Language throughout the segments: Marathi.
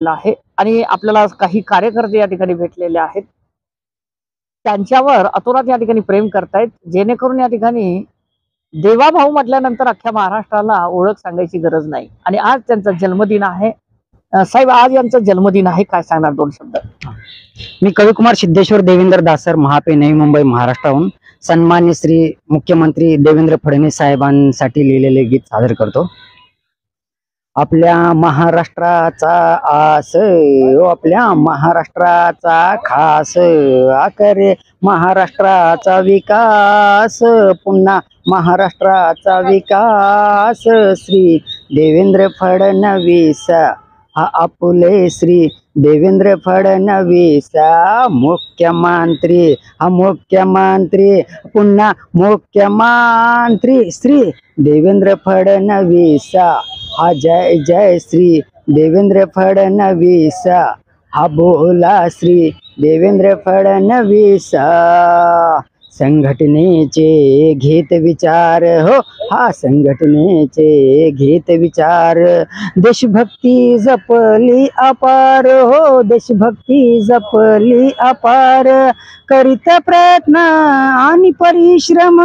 आहे आणि आपल्याला काही कार्यकर्ते या ठिकाणी भेटलेले आहेत. त्यांच्यावर अतोनात या ठिकाणी प्रेम करतायत, जेणेकरून या ठिकाणी देवाभाऊ म्हटल्यानंतर अख्ख्या महाराष्ट्राला ओळख सांगायची गरज नाही. आणि आज त्यांचा जन्मदिन आहे. साहेब, आज यांचा जन्मदिन आहे, काय सांगणार 2 शब्द? मी कविकुमार सिद्धेश्वर देवेंद्र दासर, महापे, नवी मुंबई, महाराष्ट्राहून सन्मान्य श्री मुख्यमंत्री देवेंद्र फडणवीस साहेबांसाठी लिहिलेले गीत सादर करतो. आपल्या महाराष्ट्राचा आस, आपल्या महाराष्ट्राचा खास, आकरे महाराष्ट्राचा विकास, पुन्हा महाराष्ट्राचा विकास. श्री देवेंद्र फडणवीस हा आपुले श्री देवेंद्र फडणवीस मुख्यमंत्री, हा मुख्यमंत्री, पुन्हा मुख्यमंत्री. श्री देवेंद्र फडणवीस हा जय जय श्री देवेंद्र फडणवीस, हा बोला श्री देवेंद्र फडणवीस. संघटनेचे घेत विचार, हो हा संघटनेचे घेत विचार. देशभक्ती जपली अपार, हो देशभक्ती जपली अपार. करीत प्रयत्न आणि परिश्रम,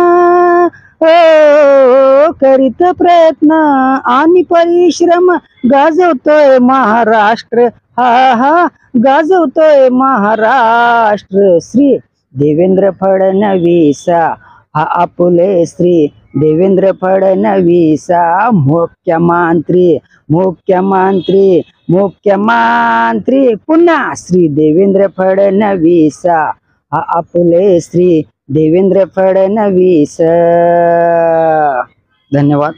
हो करीत प्रयत्न आणि परिश्रम. गाजवतोय महाराष्ट्र, हा हा गाजवतोय महाराष्ट्र. श्री देवेंद्र फडणवीस हा आपुले श्री देवेंद्र फडणवीस मुख्यमंत्री, मुख्यमंत्री, मुख्यमंत्री, पुन्हा श्री देवेंद्र फडणवीस हा आपुले श्री देवेंद्र फडणवीस. धन्यवाद.